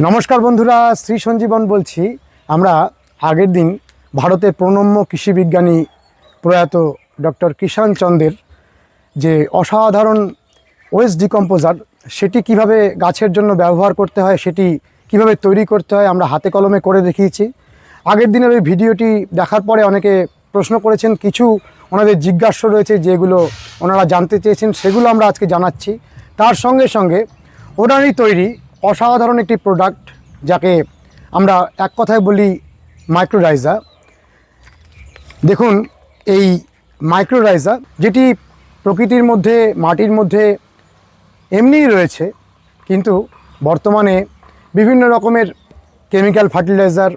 নমস্কার বন্ধুরা, শ্রী সঞ্জীবন বলছি। আমরা আগের দিন ভারতের প্রণম্য কৃষি বিজ্ঞানী প্রয়াত ডক্টর কিষাণ চন্দ্রের যে অসাধারণ ওয়েস্ট ডিকম্পোজার, সেটি কিভাবে গাছের জন্য ব্যবহার করতে হয়, সেটি কিভাবে তৈরি করতে হয়, আমরা হাতে কলমে করে দেখিয়েছি। আগের দিনের ওই ভিডিওটি দেখার পরে অনেকে প্রশ্ন করেছেন, কিছু ওনাদের জিজ্ঞাসা রয়েছে যেগুলো ওনারা জানতে চেয়েছেন, সেগুলো আমরা আজকে জানাচ্ছি। তার সঙ্গে সঙ্গে ওনারই তৈরি অসাধারণ একটি প্রোডাক্ট, যাকে আমরা এক কথায় বলি মাইক্রোরাইজা। দেখুন, এই মাইক্রোরাইজা যেটি প্রকৃতির মধ্যে, মাটির মধ্যে এমনিই রয়েছে, কিন্তু বর্তমানে বিভিন্ন রকমের কেমিক্যাল ফার্টিলাইজার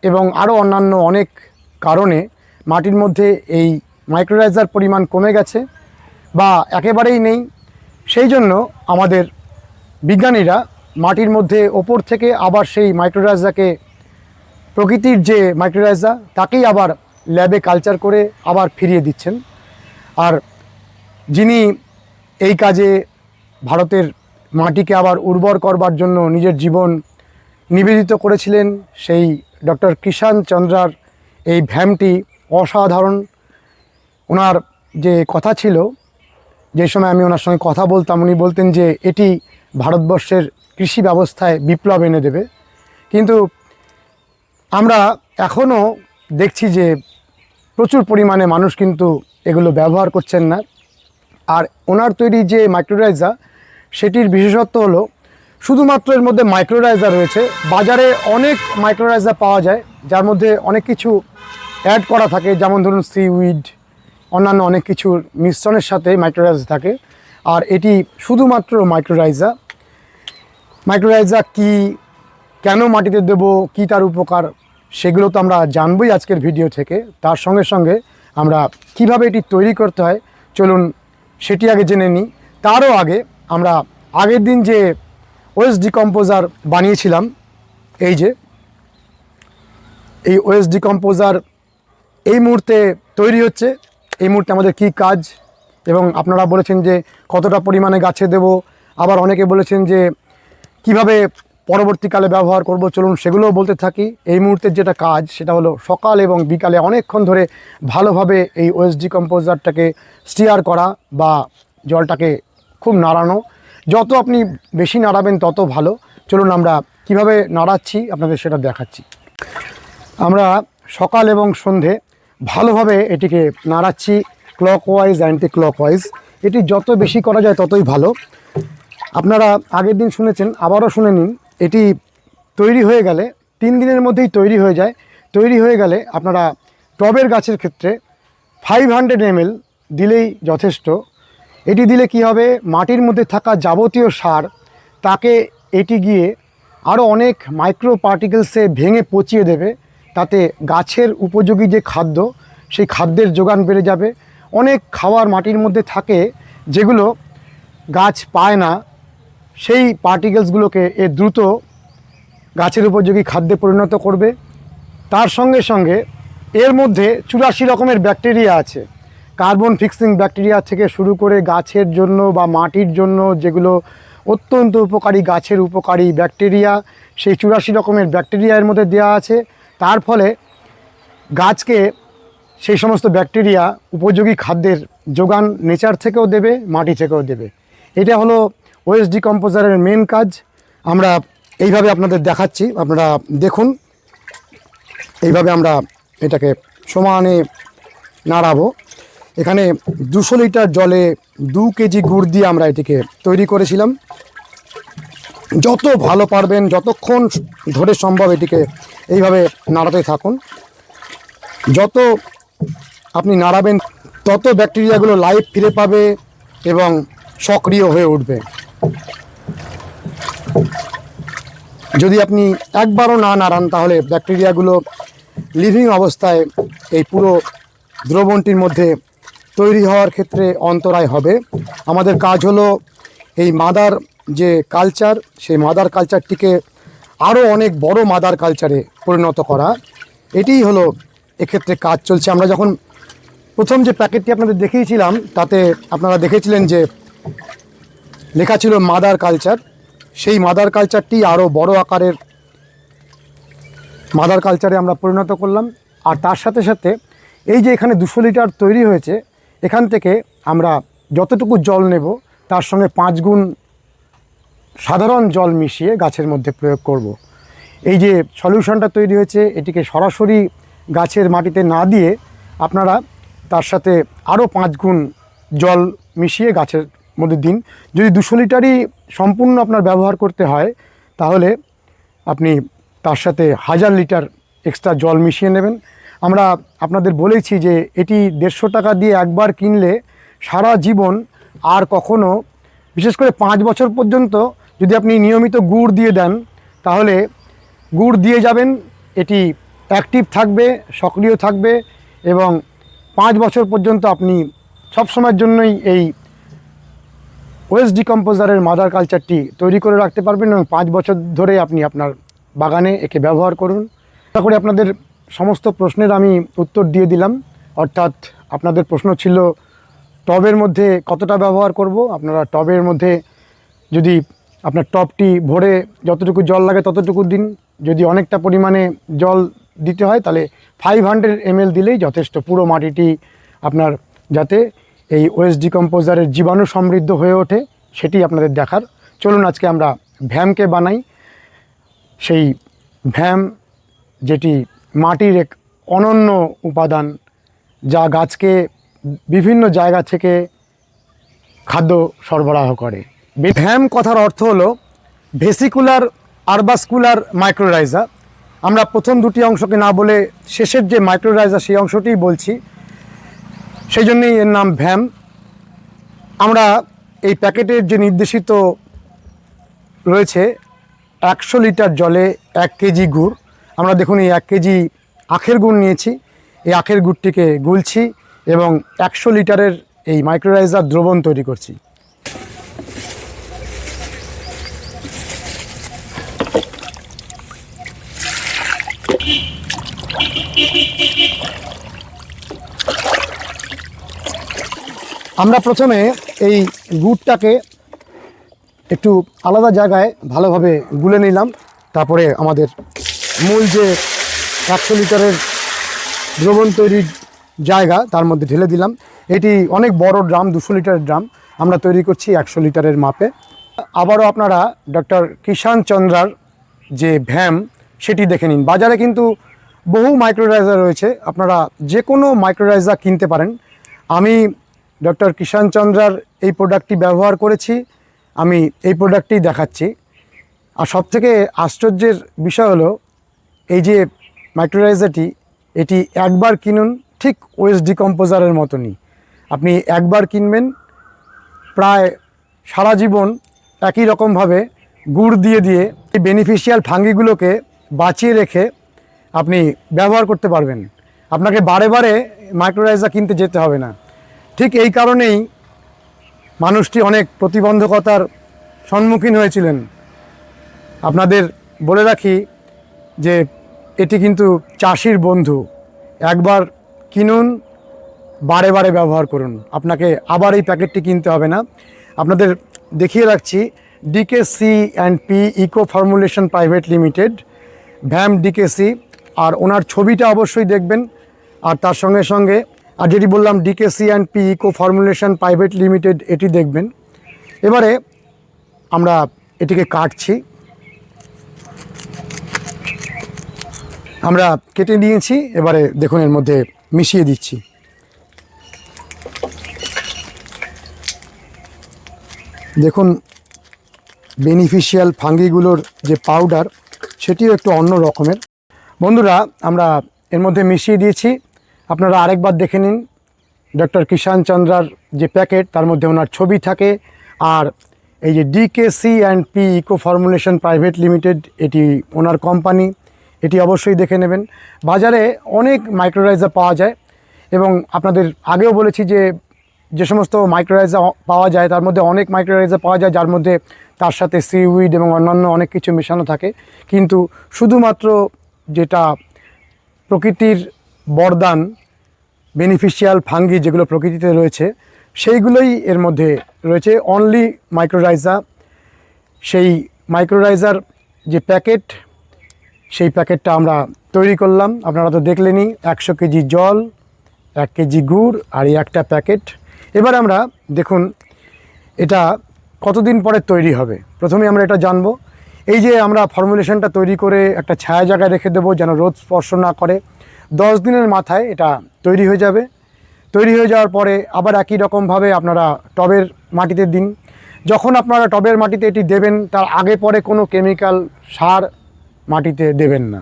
এবং আরও অন্যান্য অনেক কারণে মাটির মধ্যে এই মাইক্রোরাইজার পরিমাণ কমে গেছে বা একেবারেই নেই। সেই জন্য আমাদের বিজ্ঞানীরা মাটির মধ্যে ওপর থেকে আবার সেই মাইক্রোরাইজাকে, প্রকৃতির যে মাইক্রোরাইজা, তাকেই আবার ল্যাবে কালচার করে আবার ফিরিয়ে দিচ্ছেন। আর যিনি এই কাজে ভারতের মাটিকে আবার উর্বর করবার জন্য নিজের জীবন নিবেদিত করেছিলেন, সেই ডক্টর কিষাণ চন্দ্রার এই ভ্যামটি অসাধারণ। ওনার যে কথা ছিল, যে সময় আমি ওনার সঙ্গে কথা বলতাম, উনি বলতেন যে এটি ভারতবর্ষের কৃষি ব্যবস্থায় বিপ্লব এনে দেবে। কিন্তু আমরা এখনও দেখছি যে প্রচুর পরিমাণে মানুষ কিন্তু এগুলো ব্যবহার করছেন না। আর ওনার তৈরি যে মাইক্রোরাইজা, সেটির বিশেষত্ব হলো শুধুমাত্র এর মধ্যে মাইক্রোরাইজা রয়েছে। বাজারে অনেক মাইক্রোরাইজা পাওয়া যায় যার মধ্যে অনেক কিছু অ্যাড করা থাকে, যেমন ধরুন সিউইড, অন্যান্য অনেক কিছুর মিশ্রণের সাথে মাইক্রোরাইজা থাকে। আর এটি শুধুমাত্র মাইক্রোরাইজা। মাইক্রোরাইজা কি, কেন মাটিতে দেব, কি তার উপকার, সেগুলো তো আমরা জানবই আজকের ভিডিও থেকে। তার সঙ্গে সঙ্গে আমরা কিভাবে এটি তৈরি করতে হয়, চলুন সেটি আগে জেনে নিই। তারও আগে আমরা আগের দিন যে ওয়েস্ট ডিকম্পোজার বানিয়েছিলাম, এই যে এই ওয়েস্ট ডিকম্পোজার এই মুহূর্তে তৈরি হচ্ছে। এই মুহূর্তে আমাদের কি কাজ, এবং আপনারা বলেছেন যে কতটা পরিমাণে গাছে দেব, আবার অনেকে বলেছেন যে কিভাবে পরবর্তীকালে ব্যবহার করব। চলুন সেগুলোও বলতে থাকি। এই মুহূর্তের যেটা কাজ, সেটা হলো সকাল এবং বিকালে অনেকক্ষণ ধরে ভালোভাবে এই ওয়েস্ট ডিকম্পোজারটাকে স্টিয়ার করা বা জলটাকে খুব নাড়ানো। যত আপনি বেশি নাড়াবেন তত ভালো। চলুন আমরা কিভাবে নাড়াচ্ছি আপনাদের সেটা দেখাচ্ছি। আমরা সকাল এবং সন্ধে ভালোভাবে এটিকে নাড়াচ্ছি, ক্লকওয়াইজ অ্যান্টি ক্লকওয়াইজ। এটি যত বেশি করা যায় ততই ভালো। আপনারা আগের দিন শুনেছেন, আবারও শুনে নিন। এটি তৈরি হয়ে গেলে 3 দিনের মধ্যেই তৈরি হয়ে যায়। তৈরি হয়ে গেলে আপনারা টবের গাছের ক্ষেত্রে 500 ml দিলেই যথেষ্ট। এটি দিলে কি হবে, মাটির মধ্যে থাকা যাবতীয় সার, তাকে এটি গিয়ে আরও অনেক মাইক্রো পার্টিকেলসে ভেঙে পচিয়ে দেবে। তাতে গাছের উপযোগী যে খাদ্য, সেই খাদ্যের যোগান বেড়ে যাবে। অনেক খাবার মাটির মধ্যে থাকে যেগুলো গাছ পায় না, সেই পার্টিকেলসগুলোকে এ দ্রুত গাছের উপযোগী খাদ্যে পরিণত করবে। তার সঙ্গে সঙ্গে এর মধ্যে 84 রকমের ব্যাকটেরিয়া আছে। কার্বন ফিক্সিং ব্যাকটেরিয়া থেকে শুরু করে গাছের জন্য বা মাটির জন্য যেগুলো অত্যন্ত উপকারী, গাছের উপকারী ব্যাকটেরিয়া, সেই 84 রকমের ব্যাকটেরিয়া এর মধ্যে দেওয়া আছে। তার ফলে গাছকে সেই সমস্ত ব্যাকটেরিয়া উপযোগী খাদ্যের যোগান নেচার থেকেও দেবে, মাটি থেকেও দেবে। এটা হলো ওয়েস্ট ডিকম্পোজারের মেন কাজ। আমরা এইভাবে আপনাদের দেখাচ্ছি, আপনারা দেখুন। এইভাবে আমরা এটাকে সমানে নাড়াবো। এখানে 200 লিটার জলে 2 কেজি গুড় দিয়ে আমরা এটিকে তৈরি করেছিলাম। যত ভালো পারবেন, যতক্ষণ ধরে সম্ভব এটিকে এইভাবে নাড়াতে থাকুন। যত আপনি নাড়াবেন তত ব্যাকটেরিয়াগুলো লাইফ ফিরে পাবে এবং সক্রিয় হয়ে উঠবে। যদি আপনি একবারও না নাড়ান, তাহলে ব্যাকটেরিয়াগুলো লিভিং অবস্থায় এই পুরো দ্রবণটির মধ্যে তৈরি হওয়ার ক্ষেত্রে অন্তরায় হবে। আমাদের কাজ হলো এই মাদার যে কালচার, সেই মাদার কালচারটিকে আরও অনেক বড় মাদার কালচারে পরিণত করা। এটিই হলো এক্ষেত্রে কাজ চলছে। আমরা যখন প্রথম যে প্যাকেটটি আপনাদের দেখিয়েছিলাম, তাতে আপনারা দেখেছিলেন যে লেখা ছিল মাদার কালচার। সেই মাদার কালচারটি আরও বড় আকারের মাদার কালচারে আমরা পরিণত করলাম। আর তার সাথে সাথে এই যে এখানে 200 লিটার তৈরি হয়েছে, এখান থেকে আমরা যতটুকু জল নেব তার সঙ্গে 5 গুণ সাধারণ জল মিশিয়ে গাছের মধ্যে প্রয়োগ করব। এই যে সলিউশনটা তৈরি হয়েছে, এটিকে সরাসরি গাছের মাটিতে না দিয়ে আপনারা তার সাথে আরও 5 গুণ জল মিশিয়ে গাছের মধ্যে দিন। যদি 200 লিটারই সম্পূর্ণ আপনার ব্যবহার করতে হয়, তাহলে আপনি তার সাথে 1000 লিটার এক্সট্রা জল মিশিয়ে নেবেন। আমরা আপনাদের বলেছি যে এটি 150 টাকা দিয়ে একবার কিনলে সারা জীবন আর কখনো, বিশেষ করে 5 বছর পর্যন্ত যদি আপনি নিয়মিত গুড় দিয়ে দেন, তাহলে গুড় দিয়ে যাবেন, এটি অ্যাক্টিভ থাকবে, সক্রিয় থাকবে এবং 5 বছর পর্যন্ত আপনি সবসময়ের জন্যই এই ওয়েস্ট ডিকম্পোজারের মাদার কালচারটি তৈরি করে রাখতে পারবেন এবং 5 বছর ধরে আপনি আপনার বাগানে একে ব্যবহার করুন। আশা করি আপনাদের সমস্ত প্রশ্নের আমি উত্তর দিয়ে দিলাম। অর্থাৎ আপনাদের প্রশ্ন ছিল টবের মধ্যে কতটা ব্যবহার করব। আপনারা টবের মধ্যে যদি আপনার টবটি ভরে যতটুকু জল লাগে ততটুকু দিন। যদি অনেকটা পরিমাণে জল দিতে হয় তাহলে 500 ml দিলেই যথেষ্ট, পুরো মাটিটি আপনার যাতে এই ওয়েস্ট ডিকম্পোজারের জীবাণু সমৃদ্ধ হয়ে ওঠে সেটি আপনাদের দেখার। চলুন আজকে আমরা ভ্যামকে বানাই। সেই ভ্যাম যেটি মাটির এক অনন্য উপাদান, যা গাছকে বিভিন্ন জায়গা থেকে খাদ্য সরবরাহ করে। ভ্যাম কথার অর্থ হলো ভেসিকুলার আরবাসকুলার মাইক্রোরাইজা। আমরা প্রথম দুটি অংশকে না বলে শেষের যে মাইক্রোরাইজা সেই অংশটিই বলছি, সেই জন্যই এর নাম ভ্যাম। আমরা এই প্যাকেটের যে নির্দেশিত রয়েছে 100 লিটার জলে 1 কেজি গুড়, আমরা দেখুন এই 1 কেজি আখের গুড় নিয়েছি। এই আখের গুড়টিকে গুলছি এবং 100 লিটারের এই মাইক্রোরাইজার দ্রবণ তৈরি করছি। আমরা প্রথমে এই গুড়টাকে একটু আলাদা জায়গায় ভালোভাবে গুলে নিলাম, তারপরে আমাদের মূল যে 100 লিটারের দ্রবণ তৈরির জায়গা তার মধ্যে ঢেলে দিলাম। এটি অনেক বড় ড্রাম, 200 লিটারের ড্রাম আমরা তৈরি করছি 100 লিটারের মাপে। আবারও আপনারা ডক্টর কিষান চন্দ্রার যে ভ্যাম সেটি দেখে নিন। বাজারে কিন্তু বহু মাইক্রোরাইজার রয়েছে, আপনারা যে কোনো মাইক্রোরাইজার কিনতে পারেন। আমি ডক্টর কিষান চন্দ্রার এই প্রোডাক্টটি ব্যবহার করেছি, আমি এই প্রোডাক্টটি দেখাচ্ছি। আর সবথেকে আশ্চর্যের বিষয় হলো এই যে মাইক্রোরাইজারটি, এটি একবার কিনুন, ঠিক ওয়েস্ট ডিকম্পোজারের মতনই। আপনি একবার কিনবেন, প্রায় সারা জীবন একই রকমভাবে গুড় দিয়ে দিয়ে এই বেনিফিশিয়াল ফাঙ্গিগুলোকে বাঁচিয়ে রেখে আপনি ব্যবহার করতে পারবেন। আপনাকে বারে বারে মাইক্রোরাইজার কিনতে যেতে হবে না। ঠিক এই কারণেই মানুষটি অনেক প্রতিবন্ধকতার সম্মুখীন হয়েছিলেন। আপনাদের বলে রাখি যে এটি কিন্তু চাষির বন্ধু। একবার কিনুন, বারে বারে ব্যবহার করুন, আপনাকে আবার এই প্যাকেটটি কিনতে হবে না। আপনাদের দেখিয়ে রাখছি DKC and P eco formulation private limited, ভ্যাম ডিকেসি, আর ওনার ছবিটা অবশ্যই দেখবেন। আর তার সঙ্গে সঙ্গে আর যেটি বললাম DKC and P eco formulation private limited, এটি দেখবেন। এবারে আমরা এটিকে কাটছি। আমরা কেটে নিয়েছি, এবারে দেখুন এর মধ্যে মিশিয়ে দিচ্ছি। দেখুন বেনিফিশিয়াল ফাঙ্গিগুলোর যে পাউডার সেটিও একটু অন্য রকমের। বন্ধুরা, আমরা এর মধ্যে মিশিয়ে দিয়েছি। আপনারা আরেকবার দেখে নিন, ডক্টর কিষান চন্দ্রার যে প্যাকেট তার মধ্যে ওনার ছবি থাকে। আর এই যে DKC and P eco formulation private limited, এটি ওনার কোম্পানি, এটি অবশ্যই দেখে নেবেন। বাজারে অনেক মাইক্রোরাইজার পাওয়া যায় এবং আপনাদের আগেও বলেছি যে যে সমস্ত মাইক্রোরাইজার পাওয়া যায় তার মধ্যে অনেক মাইক্রোরাইজার পাওয়া যায় যার মধ্যে তার সাথে সিউইড এবং অন্যান্য অনেক কিছু মেশানো থাকে, কিন্তু শুধুমাত্র যেটা প্রকৃতির বরদান, বেনিফিশিয়াল ফাঙ্গি যেগুলো প্রকৃতিতে রয়েছে সেইগুলোই এর মধ্যে রয়েছে। অনলি মাইক্রোরাইজা, সেই মাইক্রোরাইজার যে প্যাকেট, সেই প্যাকেটটা আমরা তৈরি করলাম। আপনারা তো দেখলেনই, 100 কেজি জল, 1 কেজি গুড় আর এই একটা প্যাকেট। এবার আমরা দেখুন এটা কতদিন পরে তৈরি হবে। প্রথমে আমরা এটা জানবো। এই যে আমরা ফর্মুলেশনটা তৈরি করে একটা ছায়া জায়গায় রেখে দেবো যেন রোদ স্পর্শ না করে। 10 দিনের মাথায় এটা তৈরি হয়ে যাবে। তৈরি হয়ে যাওয়ার পরে আবার একই রকমভাবে আপনারা টবের মাটিতে দিন। যখন আপনারা টবের মাটিতে এটি দেবেন তার আগে পরে কোনো কেমিক্যাল সার মাটিতে দেবেন না,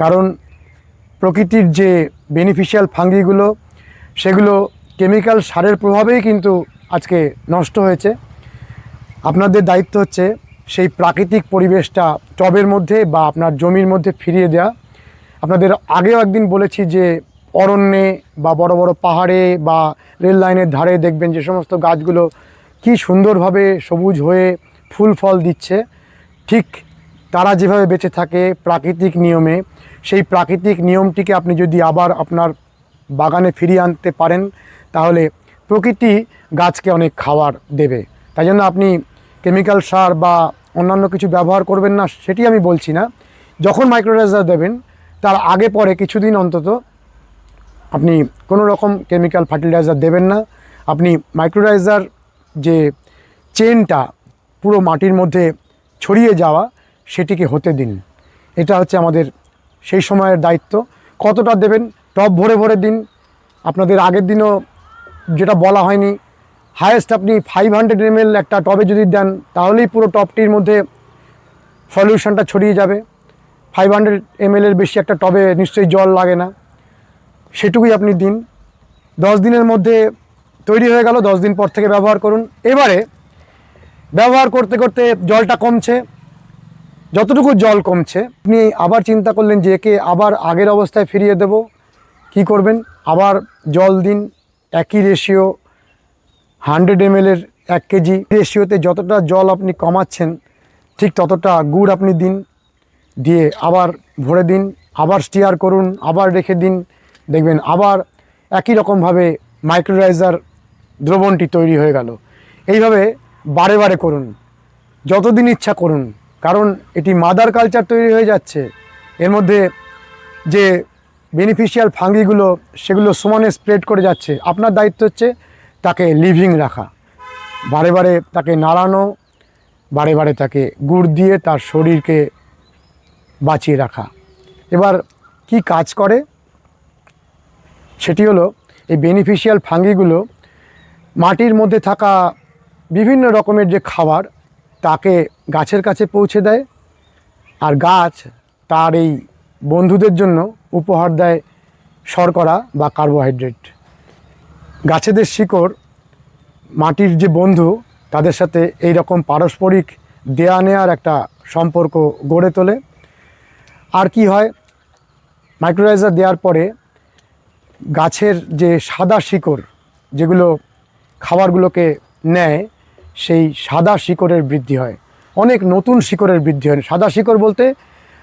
কারণ প্রকৃতির যে বেনিফিশিয়াল ফাঙ্গিগুলো সেগুলো কেমিক্যাল সারের প্রভাবেই কিন্তু আজকে নষ্ট হয়েছে। আপনাদের দায়িত্ব হচ্ছে সেই প্রাকৃতিক পরিবেশটা টবের মধ্যে বা আপনার জমির মধ্যে ফিরিয়ে দেওয়া। আপনাদের আগেও একদিন বলেছি যে অরণ্যে বা বড় বড় পাহাড়ে বা রেল লাইনের ধারে দেখবেন যে সমস্ত গাছগুলো কি সুন্দরভাবে সবুজ হয়ে ফুল ফল দিচ্ছে, ঠিক তারা যেভাবে বেঁচে থাকে প্রাকৃতিক নিয়মে, সেই প্রাকৃতিক নিয়মটিকে আপনি যদি আবার আপনার বাগানে ফিরিয়ে আনতে পারেন তাহলে প্রকৃতি গাছকে অনেক খাবার দেবে। তাই জন্য আপনি কেমিক্যাল সার বা অন্যান্য কিছু ব্যবহার করবেন না সেটি আমি বলছি না। যখন মাইক্রোরাইজার দেবেন তার আগে পরে কিছুদিন অন্তত আপনি কোনো রকম কেমিক্যাল ফার্টিলাইজার দেবেন না। আপনি মাইক্রোরাইজার যে চেনটা পুরো মাটির মধ্যে ছড়িয়ে যাওয়া সেটিকে হতে দিন। এটা হচ্ছে আমাদের সেই সময়ের দায়িত্ব। কতটা দেবেন, টব ভরে ভরে দিন। আপনাদের আগের দিনও যেটা বলা হয়নি, হায়েস্ট আপনি 500 ml একটা টবে যদি দেন তাহলেই পুরো টবটির মধ্যে সলিউশনটা ছড়িয়ে যাবে। 500 ml এর বেশি একটা টবে নিশ্চয়ই জল লাগে না, সেটুকুই আপনি দিন। 10 দিনের মধ্যে তৈরি হয়ে গেল, 10 দিন পর থেকে ব্যবহার করুন। এবারে ব্যবহার করতে করতে জলটা কমছে, যতটুকু জল কমছে আপনি আবার চিন্তা করলেন যে একে আবার আগের অবস্থায় ফিরিয়ে দেব। কি করবেন, আবার জল দিন একই রেশিও, 100 ml এর 1 কেজি রেশিওতে যতটা জল আপনি কমাচ্ছেন ঠিক ততটা গুড় আপনি দিন, দিয়ে আবার ভরে দিন, আবার স্টিয়ার করুন, আবার রেখে দিন। দেখবেন আবার একই রকমভাবে মাইক্রোরাইজার দ্রবণটি তৈরি হয়ে গেল। এইভাবে বারে বারে করুন, যতদিন ইচ্ছা করুন, কারণ এটি মাদার কালচার তৈরি হয়ে যাচ্ছে। এর মধ্যে যে বেনিফিশিয়াল ফাঙ্গিগুলো সেগুলো সমানে স্প্রেড করে যাচ্ছে। আপনার দায়িত্ব হচ্ছে তাকে লিভিং রাখা, বারে বারে তাকে নাড়ানো, বারে বারে তাকে গুড় দিয়ে তার শরীরকে বাঁচিয়ে রাখা। এবার কি কাজ করে সেটি হলো, এই বেনিফিশিয়াল ফাঙ্গিগুলো মাটির মধ্যে থাকা বিভিন্ন রকমের যে খাবার তাকে গাছের কাছে পৌঁছে দেয়, আর গাছ তার এই বন্ধুদের জন্য উপহার দেয় শর্করা বা কার্বোহাইড্রেট। গাছেদের শিকড় মাটির যে বন্ধু তাদের সাথে এই রকম পারস্পরিক দেয়া নেয়ার একটা সম্পর্ক গড়ে তোলে। আর কি হয়, মাইক্রোরাইজার দেওয়ার পরে গাছের যে সাদা শিকড় যেগুলো খাবারগুলোকে নেয় সেই সাদা শিকড়ের বৃদ্ধি হয়, অনেক নতুন শিকড়ের বৃদ্ধি হয়। সাদা শিকড় বলতে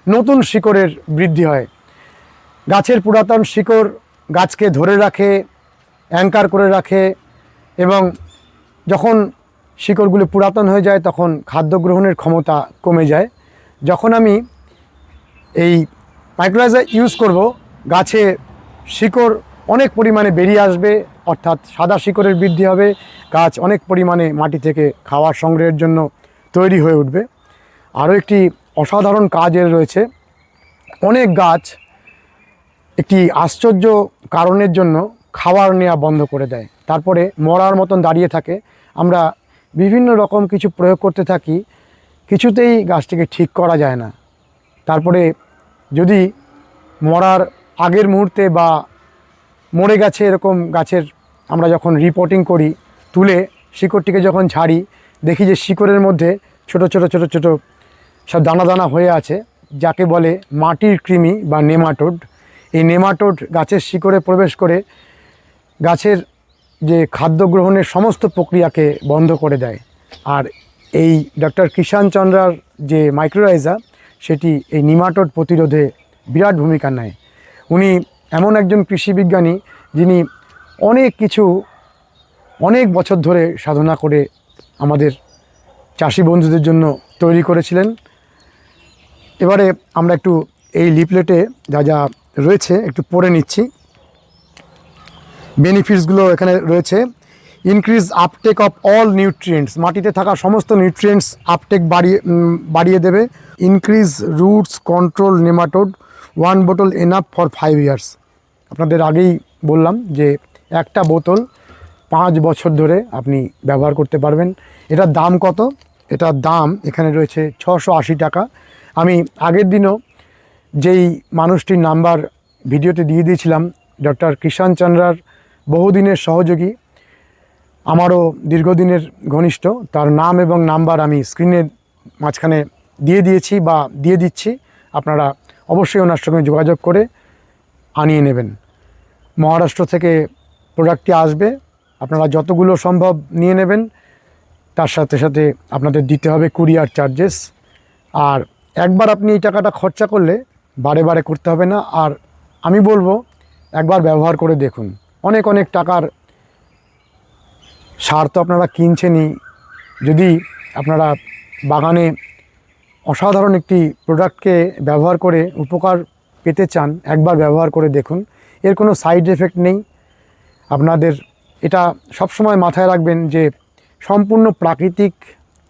নতুন শিকড়ের বৃদ্ধি হয়। গাছের পুরাতন শিকড় গাছকে ধরে রাখে, অ্যাঙ্কার করে রাখে, এবং যখন শিকড়গুলো পুরাতন হয়ে যায় তখন খাদ্য গ্রহণের ক্ষমতা কমে যায়। যখন আমি এই মাইক্রোরাইজার ইউজ করব, গাছে শিকড় অনেক পরিমাণে বেরিয়ে আসবে, অর্থাৎ সাদা শিকড়ের বৃদ্ধি হবে, গাছ অনেক পরিমাণে মাটি থেকে খাবার সংগ্রহের জন্য তৈরি হয়ে উঠবে। আরও একটি অসাধারণ কাজ এর রয়েছে। অনেক গাছ একটি আশ্চর্য কারণের জন্য খাবার নেওয়া বন্ধ করে দেয়, তারপরে মরার মতন দাঁড়িয়ে থাকে। আমরা বিভিন্ন রকম কিছু প্রয়োগ করতে থাকি, কিছুতেই গাছটিকে ঠিক করা যায় না। তারপরে যদি মরার আগের মুহূর্তে বা মরে গেছে এরকম গাছের আমরা যখন রিপোর্টিং করি, তুলে শিকড়টিকে যখন ঝাড়ি, দেখি যে শিকড়ের মধ্যে ছোট ছোট ছোট ছোট সব দানা দানা হয়ে আছে, যাকে বলে মাটির কৃমি বা নেমাটোড। এই নেমাটোড গাছের শিকড়ে প্রবেশ করে গাছের যে খাদ্য গ্রহণের সমস্ত প্রক্রিয়াকে বন্ধ করে দেয়। আর এই ডক্টর কিষাণ চন্দ্রার যে মাইক্রোরাইজার সেটি এই নেমাটোড প্রতিরোধে বিরাট ভূমিকা নেয়। উনি এমন একজন কৃষি বিজ্ঞানী যিনি অনেক বছর ধরে সাধনা করে আমাদের চাষি বন্ধুদের জন্য তৈরি করেছিলেন। এবারে আমরা একটু এই লিফলেটে যা যা রয়েছে একটু পড়ে নিচ্ছি। বেনিফিটসগুলো এখানে রয়েছে। Increase uptake of all nutrients, মাটিতে থাকা সমস্ত নিউট্রিয়েন্টস আপটেক বাড়িয়ে দেবে। ইনক্রিজ রুটস কন্ট্রোল নেমাটোড, 1 বোতল এনাফ ফর 5 ইয়ার্স। আপনাদের আগেই বললাম যে একটা বোতল 5 বছর ধরে আপনি ব্যবহার করতে পারবেন। এটার দাম কত? এটার দাম এখানে রয়েছে 680 টাকা। আমি আগের দিনও যেই মানুষটির নাম্বার ভিডিওতে দিয়ে দিয়েছিলাম, ডক্টর কিষাণ চন্দ্রার বহুদিনের সহযোগী, আমারও দীর্ঘদিনের ঘনিষ্ঠ, তার নাম এবং নাম্বার আমি স্ক্রিনের মাঝখানে দিয়ে দিয়েছি বা দিয়ে দিচ্ছি। আপনারা অবশ্যই ওনার সঙ্গে যোগাযোগ করে আনিয়ে নেবেন। মহারাষ্ট্র থেকে প্রোডাক্টটি আসবে, আপনারা যতগুলো সম্ভব নিয়ে নেবেন। তার সাথে সাথে আপনাদের দিতে হবে কুরিয়ার চার্জেস। আর একবার আপনি এই টাকাটা খরচা করলে বারে বারে করতে হবে না। আর আমি বলবো একবার ব্যবহার করে দেখুন। অনেক অনেক টাকার সার তো আপনারা কিনছেনই, যদি আপনারা বাগানে অসাধারণ একটি প্রোডাক্টকে ব্যবহার করে উপকার পেতে চান, একবার ব্যবহার করে দেখুন। এর কোনো সাইড এফেক্ট নেই। আপনাদের এটা সবসময় মাথায় রাখবেন যে সম্পূর্ণ প্রাকৃতিক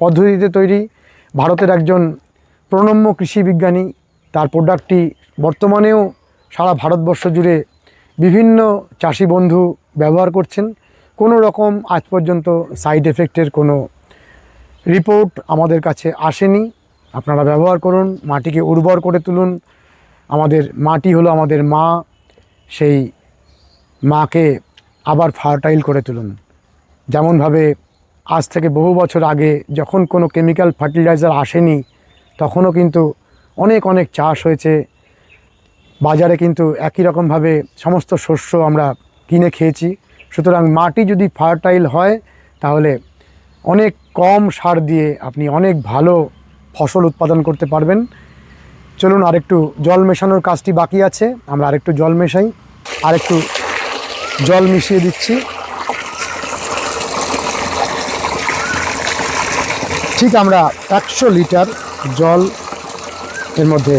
পদ্ধতিতে তৈরি। ভারতের একজন প্রণম্য কৃষি বিজ্ঞানী তার প্রোডাক্টটি বর্তমানেও সারা ভারতবর্ষ জুড়ে বিভিন্ন চাষি বন্ধু ব্যবহার করছেন। কোনো রকম আজ পর্যন্ত সাইড এফেক্টের কোনো রিপোর্ট আমাদের কাছে আসেনি। আপনারা ব্যবহার করুন, মাটিকে উর্বর করে তুলুন। আমাদের মাটি হলো আমাদের মা, সেই মাকে আবার ফার্টাইল করে তুলুন। যেমনভাবে আজ থেকে বহু বছর আগে যখন কোনো কেমিক্যাল ফার্টিলাইজার আসেনি, তখনও কিন্তু অনেক অনেক চাষ হয়েছে। বাজারে কিন্তু একই রকমভাবে সমস্ত শস্য আমরা কিনে খেয়েছি। সুতরাং মাটি যদি ফার্টাইল হয় তাহলে অনেক কম সার দিয়ে আপনি অনেক ভালো ফসল উৎপাদন করতে পারবেন। চলুন আরেকটু জল মেশানোর কাজটি বাকি আছে, আমরা আরেকটু জল মেশাই। আরেকটু জল মিশিয়ে দিচ্ছি। ঠিক আমরা 100 লিটার জল এর মধ্যে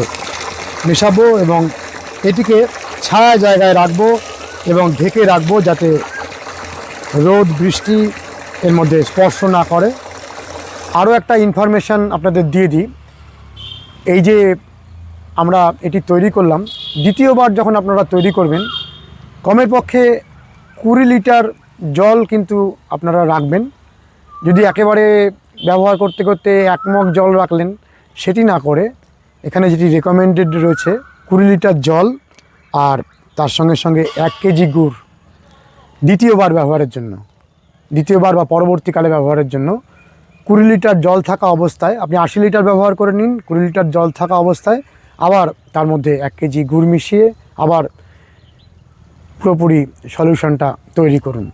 মেশাবো এবং এটিকে ছায়া জায়গায় রাখবো এবং ঢেকে রাখবো যাতে রোদ বৃষ্টি এর মধ্যে স্পর্শ না করে। আরও একটা ইনফরমেশান আপনাদের দিয়ে দিই, এই যে আমরা এটি তৈরি করলাম, দ্বিতীয়বার যখন আপনারা তৈরি করবেন কমের পক্ষে 20 লিটার জল কিন্তু আপনারা রাখবেন। যদি একেবারে ব্যবহার করতে করতে 1 মগ জল রাখলেন, সেটি না করে এখানে যেটি রেকমেন্ডেড রয়েছে 20 লিটার জল আর তার সঙ্গে সঙ্গে 1 কেজি গুড়। দ্বিতীয়বার ব্যবহারের জন্য, দ্বিতীয়বার বা পরবর্তীকালে ব্যবহারের জন্য 20 লিটার জল থাকা অবস্থায় আপনি 80 লিটার ব্যবহার করে নিন। 20 লিটার জল থাকা অবস্থায় আবার তার মধ্যে 1 কেজি গুড় মিশিয়ে আবার পুরোপুরি সলিউশনটা তৈরি করুন।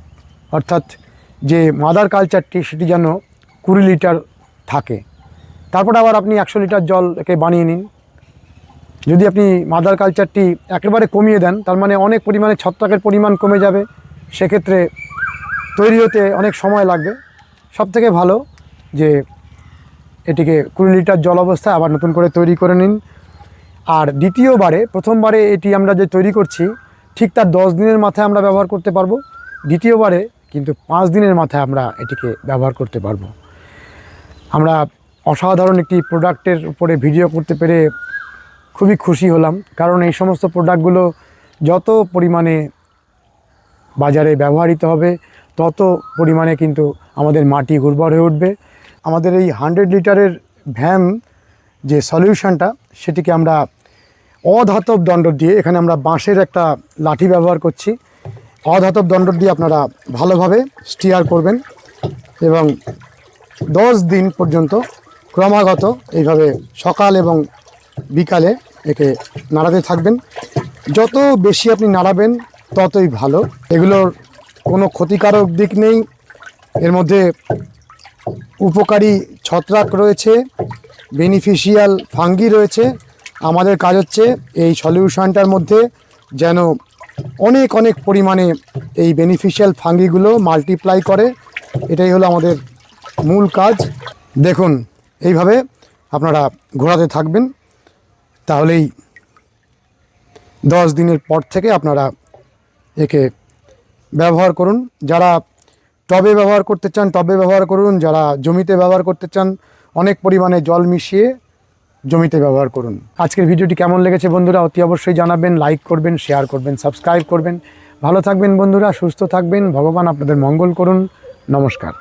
অর্থাৎ যে মাদার কালচারটি সেটি যেন 20 লিটার থাকে। তারপর আবার আপনি 100 লিটার জল একে বানিয়ে নিন। যদি আপনি মাদার কালচারটি একেবারে কমিয়ে দেন, তার মানে অনেক পরিমাণে ছত্রাকের পরিমাণ কমে যাবে, সেক্ষেত্রে তৈরি হতে অনেক সময় লাগবে। সবথেকে ভালো যে এটিকে 20 লিটার জল অবস্থায় আবার নতুন করে তৈরি করে নিন। আর দ্বিতীয়বারে, প্রথমবারে এটি আমরা যে তৈরি করছি ঠিক তার 10 দিনের মাথায় আমরা ব্যবহার করতে পারবো। দ্বিতীয়বারে কিন্তু 5 দিনের মাথায় আমরা এটিকে ব্যবহার করতে পারবো। আমরা অসাধারণ একটি প্রোডাক্টের উপরে ভিডিও করতে পেরে খুবই খুশি হলাম, কারণ এই সমস্ত প্রোডাক্টগুলো যত পরিমাণে বাজারে ব্যবহৃত হবে তত পরিমাণে কিন্তু আমাদের মাটি উর্বর হয়ে উঠবে। আমাদের এই 100 লিটারের ভ্যাম যে সলিউশনটা, সেটিকে আমরা অধাতব দণ্ড দিয়ে, এখানে আমরা বাঁশের একটা লাঠি ব্যবহার করছি, অধাতব দণ্ড দিয়ে আপনারা ভালোভাবে স্টিয়ার করবেন এবং 10 দিন পর্যন্ত ক্রমাগত এইভাবে সকাল এবং বিকালে একে নাড়াতে থাকবেন। যত বেশি আপনি নাড়াবেন ততই ভালো। এগুলোর কোনো ক্ষতিকারক দিক নেই, এর মধ্যে উপকারী ছত্রাক রয়েছে, বেনিফিশিয়াল ফাঙ্গি রয়েছে। আমাদের কাজ হচ্ছে এই সলিউশনটার মধ্যে যেন অনেক অনেক পরিমাণে এই বেনিফিশিয়াল ফাঙ্গিগুলো মাল্টিপ্লাই করে, এটাই হলো আমাদের মূল কাজ। দেখুন এইভাবে আপনারা ঘোরাতে থাকবেন, তাহলেই 10 দিনের পর থেকে আপনারা একে ব্যবহার করুন। যারা টবে ব্যবহার করতে চান টবে ব্যবহার করুন, যারা জমিতে ব্যবহার করতে চান অনেক পরিমাণে জল মিশিয়ে জমিতে ব্যবহার করুন। আজকের ভিডিওটি কেমন লেগেছে বন্ধুরা অতি অবশ্যই জানাবেন, লাইক করবেন, শেয়ার করবেন, সাবস্ক্রাইব করবেন। ভালো থাকবেন বন্ধুরা, সুস্থ থাকবেন, ভগবান আপনাদের মঙ্গল করুন। নমস্কার।